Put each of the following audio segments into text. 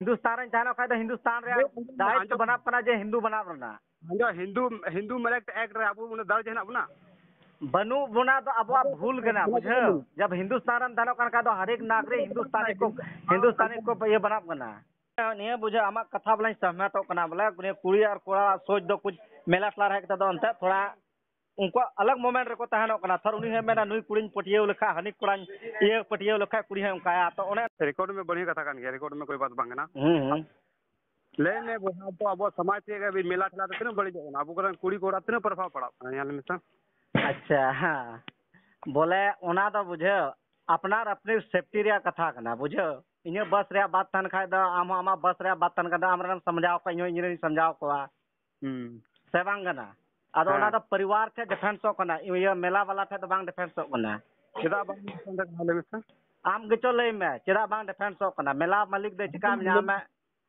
हिंदुस्तान रे जानो खाय हिंदुस्तान रे दायित्व बनाप कना जे हिंदू बनाप रना जो हिंदू हिंदू मेलेक्ट एक्ट रे अब दर्ज है ना बनु बुना तो अब भूल गना बुझे जब हिंदुस्तान रे जानो कना तो हर एक नागरिक हिंदुस्तानी को ये बनाप कना निये बुझे आमा कथा बोले सहमत कना बोले कुड़ी और कोड़ा सोच दो कुछ मेला टला रहे तो अंत थोड़ा उनको अलग मोमेंट रे को तहनो कना थर उनी है मेना नुई कुड़ी पटियो लेखा हनी कुड़ा ये पटियो लेखा कुड़ी है उनका तो उन्हें रिकॉर्ड में बढ़िया कथा कान गया रिकॉर्ड में कोई बात बांगना ले ने बोहा तो अब समाज से भी मेला ठला तो बड़ी जगह अब कुड़ी कोड़ा तीन प्रभाव पड़ा यहाँ में अच्छा हाँ बोले उना तो बुझे अपनार अपनी सेफ्टी रे कथा कना बुझे इन बस रे बात तन खाय द आम आमा बस रे बात तन कदा आमरन समझाओ का इन समझाओ को से बांग कना अदो उना तो परिवार थे डिफेंस कना ये मेला वाला थे तो बांग डिफेंस कना चेदा बांग आम गचो लई में चेदा बांग डिफेंस कना मेला मालिक दे चिका में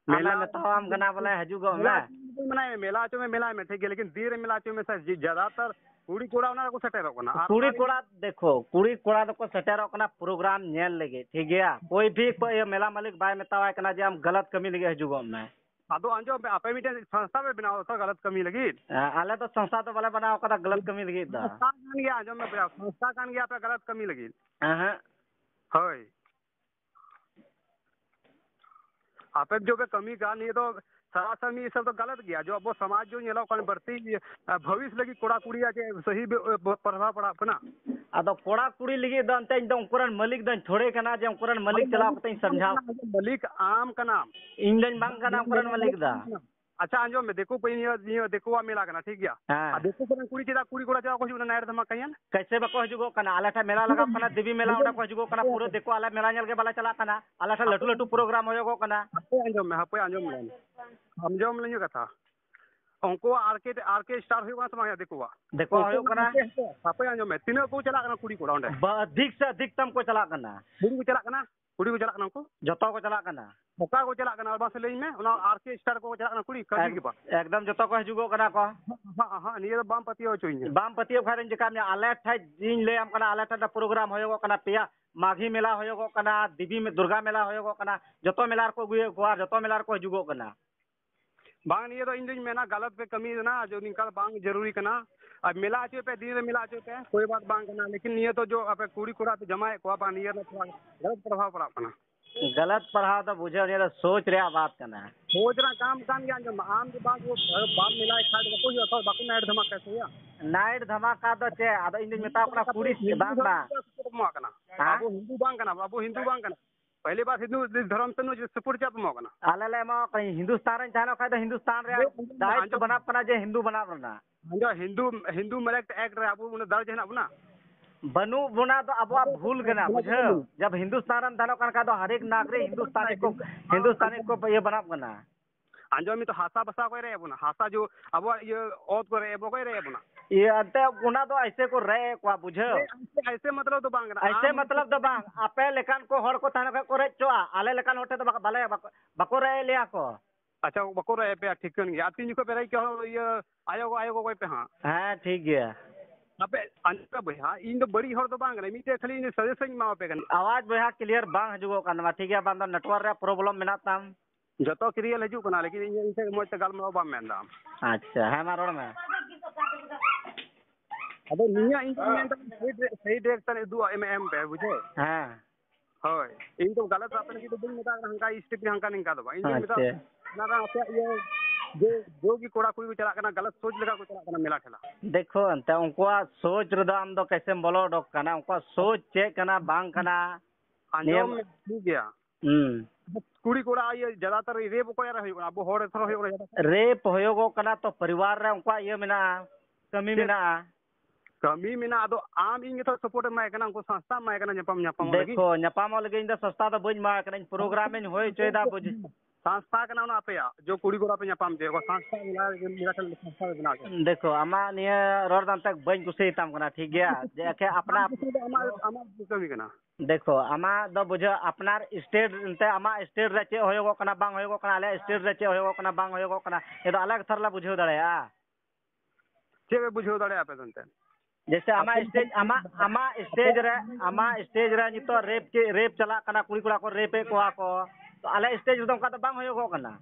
मेला में तो आम गना बोले हजुगो में मेला चो में ठीक है लेकिन धीरे मेला चो में सर ज्यादातर कुड़ी कोड़ा उना को सेटेरो कना कुड़ी कोड़ा देखो कुड़ी कोड़ा को सेटेरो कना प्रोग्राम नेल लगे ठीक गया कोई भी ये मेला मालिक बाय मेतावा कना जे हम गलत कमी लगे हजुगो में आदो अंजो आपे मिटे संस्था में बनाओ तो गलत कमी लगी आले तो संस्था तो वाला बनाओ कदा गलत कमी लगी दा संस्था कान गया अंजो में संस्था कान गया पे गलत कमी लगी हां होय आपे जो पे कमी कान ये तो सरासर में ये सब तो गलत गया जो अब समाज जो नेलो कन बढ़ती भविष्य लगी कोड़ा कुड़िया के सही प्रभाव पड़ा अपना अदो कोड़ा कुड़ी लगी द अंते द उनकरन मालिक द छोड़े कना जे उनकरन मालिक चला कते समझाओ मालिक आम का नाम इंजन बांग कना उनकरन मालिक दा अच्छा अंजो में देखो पहिनी देखो आ मेला कना ठीक गया आ देखो करन कुड़ी चेदा कुड़ी कोड़ा चला को नायर धमा कयन कैसे बको हजुगो कना आलाटा मेला लगा कना देवी मेला उडा को हजुगो कना पूरा देखो आला मेला नेल के बाला चला कना आलाटा लटू लटू प्रोग्राम होयो कना हपे अंजो में कथा उनको आरके स्टार हुआ समाया देखो होयो कना हपे अंजो में तीन को चला कना कुड़ी कोड़ा ओंडे अधिक से अधिकतम को चला कना कुड़ी को चला कना उनको जतो को चला कना ओका को चला कना बस लेई में ओना आरके स्टार को चला कना कुड़ी कजी के बा एकदम जतो को हजुगो कना को हां निये बाम पतियो चोइने बाम पतियो खारन जे काम आले ठाय दिन ले हम कना आले ठाय प्रोग्राम होयो कना पिया माघी मेला होयो कना देवी में दुर्गा मेला होयो कना जतो मेला को गुए को जतो मेला को हजुगो कना बांग ये तो इन मेना गलत पे कमी ना जो निकल बांग जरूरी कना अब मिला आचो पे दिन मिला आचो पे कोई बात बांग कना लेकिन ये तो जो आप कुड़ी कुड़ा पे जमाए को बांग ये ना थोड़ा गलत प्रभाव पड़ा कना गलत प्रभाव तो बुझे ये तो सोच रे बात कना सोच रहा काम काम गया जो आम के बांग वो बाम मिलाए खाद बको जो तो बाकू नाइट धमाका कैसे या नाइट धमाका तो चे आदो इन मेता अपना कुड़ी बांग कना अब हिंदू बांग कना पहली बात हिंदू धर्म से सपोर्ट चाप मगना आले मा कहीं हिंदुस्तान जानो खाय तो हिंदुस्तान रे दायित्व बनाप कना जे हिंदू बनाप रना जो हिंदू मेलेक्ट एक्ट रे अब दर्ज है ना अपना बनु बुना तो अब भूल गना बुझे जब हिंदुस्तान जानो कना तो हर एक नागरिक हिंदुस्तानी को ये बनाप कना अंजो में तो हासा बसा को रे अपना हासा जो अब ये औत को रे को रे अपना ये अंते उना तो ऐसे को रे को बुझे ऐसे मतलब तो बांग ऐसे मतलब तो बांग आपे लेकान को हर को तानो को रे चोआ आले लेकान होते तो बाले बको रे लिया को अच्छा बको रे पे ठीक कन गया तीन को पे रे के ये आयो कोई पे हां ठीक गया आपे अंत भैया इन तो बड़ी हर तो बांग रे मीटे खाली इन सजेशन मा पे कन आवाज भैया क्लियर बांग हजुगो कनवा ठीक है बांदो नेटवर्क रे प्रॉब्लम मेना ताम जतो क्रियल हजु कना लेकिन इनसे मोते गालमा बाम मेंदा अच्छा है मा रोड में अब निया इंटरनेट सही डायरेक्शन दु एम पे बुझे हां होय इन तो गलत आपन की तो बिन मता हंका स्टिक हंका निका दबा इन मता ना ये जो की कोड़ा कोई चला करना गलत सोच लगा को चला करना मेला ठेला देखो अंत उनको सोच रदाम दो कैसे बोलो डॉक कना उनको सोच चेक कना बांग कना नियम ठीक गया कुड़ी कोड़ा ये ज्यादातर रेप को यार होय अब होड़ थरो होय रेप होयो कना तो परिवार रे उनको ये मेना कमी मेना अदो आम इन तो सपोर्ट माय कना उनको संस्था माय कना न्यापाम देखो न्यापाम लगे इन संस्था तो बुझ माय कना प्रोग्राम में होय चेदा बुझ संस्था का नाम आपे जो कुड़ी कोड़ा पे न्यापाम दे संस्था मिला संस्था बना के देखो अमा निये रोडदान तक बन कुसे ताम कना ठीक गया जे के अपना कमी कना देखो अमा दो बुझ अपना स्टेट ते अमा स्टेट रे चे होयो कना बांग होयो कना ले स्टेट रे चे होयो कना बांग होयो कना ये तो अलग थरला बुझो दड़या चे बुझो दड़या पे तंते जैसे अमा स्टेज रे नि तो रेप चला कना कुड़ी कोड़ा को रेपे को तो आले स्टेज ᱨᱮᱫᱚ ᱚᱱᱠᱟ ᱫᱚ ᱵᱟᱝ ᱦᱩᱭᱩᱜᱚᱜ ᱠᱟᱱᱟ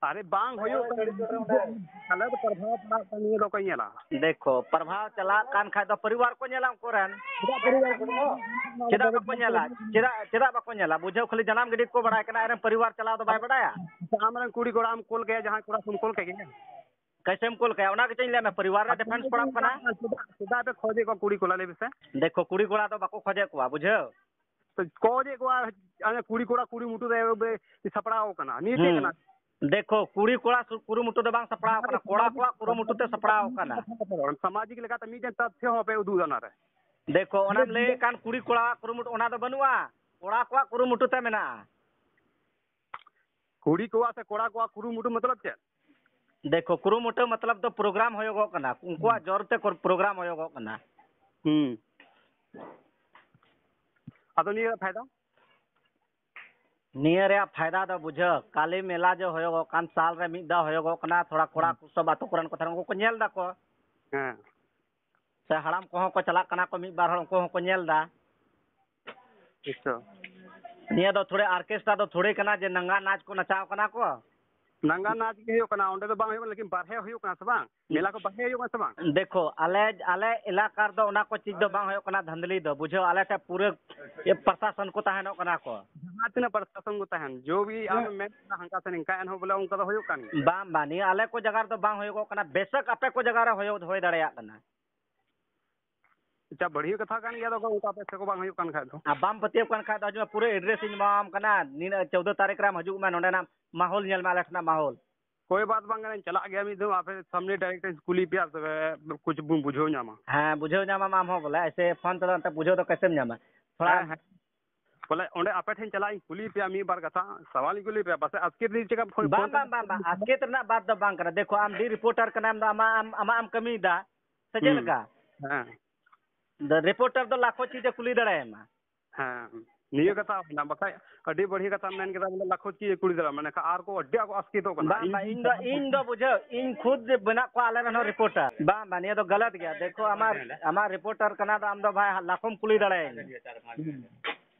अरे बांग होयो गलत प्रभाव पड़ा कनी दो कइला देखो प्रभाव चला कान खाय दो परिवार को नेला उनको रन चेदा बाको नेला चेदा बाको नेला बुझो खाली जनाम गिडी को बड़ाय कना अरे परिवार चलाव दो बाय बड़ाया आमरन कुड़ी कोड़ा हम कोल के जहां कोड़ा तुम कोल के कैसे हम कोल के ओना के चले में परिवार रे डिफेंस पड़ा कना सुदा पे खोजे को कुड़ी कोला ले बिसे देखो कुड़ी कोड़ा तो बाको खोजे को बुझो तो खोजे को अने कुड़ी कोड़ा कुड़ी मुटु दे सपड़ाओ कना नीचे कना देखो कुड़ी कोड़ा कुरु मुटु दे बांग सपड़ाओ कना कोड़ा कोड़ा कुरु मुटु ते सपड़ाओ कना सामाजिक लेका त मीजन तथ्य हो पे उदू जाना रे देखो ओना ले कान कुड़ी कोड़ा कुरु मुटु ओना दो बनुआ कोड़ा कोड़ा कुरु मुटु ते मेना कुड़ी कोआ से कोड़ा कोआ कुरु मुटु मतलब क्या देखो कुरु मुटु मतलब तो प्रोग्राम होयोगो कना उनको जरूरत प्रोग्राम होयोगो कना अदो नहीं फायदा नियर रे फायदा दो बुझ काली मेला जो होयोगो कान साल रे मिदा होयोगो कना थोड़ा कोड़ा सब आतो करन को थरन को नेल दा को हां से हराम को को चला कना को मी बार को को नेल दा अच्छा निया दो थोड़े ऑर्केस्ट्रा दो थोड़े कना जे नंगा नाच को नचाव कना को नंगा नाच के हो कना ओंडे तो बांग हो लेकिन बारहे हो कना सब मेला को बारहे हो सब देखो आले आले इलाका दो ओना को चीज दो बांग हो कना धंधली दो बुझो आले ते पूरे ये प्रशासन को तहनो कना को हाथिना प्रशासन को तहन जो भी आम में हंका से निका हो बोले उनका हो कन बाम बानी आले को जगह दो बांग हो कना बेशक आपे को जगह रे हो दड़या कना अच्छा बढ़िया कथा कान या तो उनका पे को बांग हो कन खा तो बाम पतियो कन खा दो पूरे एड्रेस इन माम कना 14 तारीख रे हजु में नोडे ना माहौल नेल में आलेखना माहौल कोई बात बांग चला गया मी दो आपे सामने डायरेक्ट स्कूली पे आप कुछ बुझो नामा हां बुझो नामा माम हो बोले ऐसे फोन तो बुझो तो कैसे नामा थोड़ा बोले ओंडे आपे ठेन चला कुली पे मी बार कथा सवाल कुली पे बस आज के दिन चेक फोन बाम बाम बाम आज के तना बात दो बांग कर देखो आम डी रिपोर्टर का नाम आम कमी दा सजेल का हां द रिपोर्टर दो लाखों चीजें कुली दड़े मा हां नियो कथा ना बका अडी बढ़िया कथा मेन के बोले लाखों चीज कुली दड़ा माने का आर को अड्डा को अस्की तो कना इन दो बुझो इन खुद बना को आले रनो रिपोर्टर बाम बाम ये तो गलत गया देखो हमार रिपोर्टर कना तो हम दो भाई लाखों कुली दड़े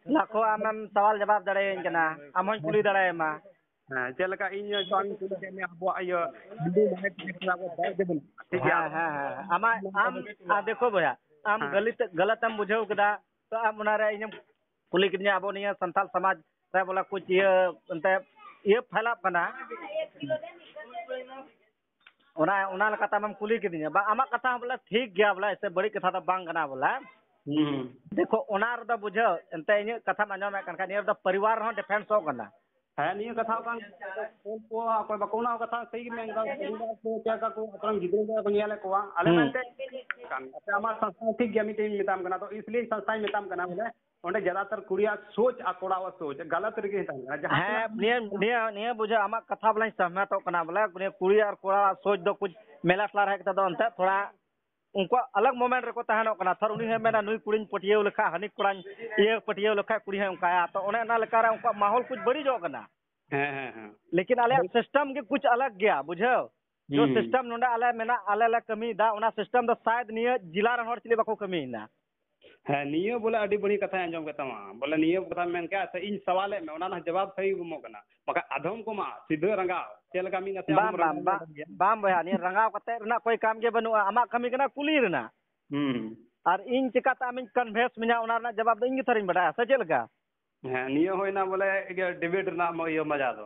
लाखों आम सवाल जवाब दड़े कना हम कुली दड़े मा हां चलका इन स्वामी कुली के में अब आयो हिंदू माने के को बाय देबन ठीक है हां आम देखो भैया आम गलत हम बुझो कदा तो आम उना रे इन कुली किन्या अब निया संथाल समाज रे बोला कुछ ये फैला कना ओना कथा हम कुली किन्या बा आमा कथा बोला ठीक गया बोला ऐसे बड़ी कथा तो बांग कना बोला देखो ओना रे बुझो एंते इन कथा मानो में कनका नियर द परिवार हो डिफेंस हो कना है नियो कथा कान को कोई बकोना कथा सही में को क्या का को अपन गिदरे को नियाले को आले मनते कान अच्छा हमार संस्था ठीक गया मीटिंग मिताम कना तो इसलिए संस्था मिताम कना बोले ओंडे ज्यादातर कुड़िया सोच आ कोड़ावा सोच गलत तरीके हिताम है निया बुझो आमा कथा बोला सहमत हो कना बोला कुड़ी और कोड़ा सोच दो कुछ मेला फला रहे त दो अंत थोड़ा उनको अलग मोमेंट रे को तहनो कना थर उनी है मेना नुई कुड़िन पटियो लेखा हनी कुड़ान ये पटियो लेखा कुड़ी है उनका तो ओने ना लेका रे उनका माहौल कुछ बड़ी जो कना हां लेकिन आले सिस्टम के कुछ अलग गया बुझो जो सिस्टम नोंडा आले मेना आले कमी दा ओना सिस्टम द शायद निया जिला रे हर चले बाको कमी ना है नियो बोले अडी बड़ी कथा अंजम के तमा बोले नियो कथा मेन क्या से इन सवाल में ओना ना जवाब सही गुमो कना मका आधम को मा सीधे रंगा चल का मी ना बाम भैया नि रंगाव कते रना कोई काम के बनु आमा कमी कना कुली रना और इन चिकाता आमिन कन्वेंस मिना ओना ना जवाब द इन थरिन बड़ा सजेल का हां नियो होइना बोले डिबेट ना यो मजा दो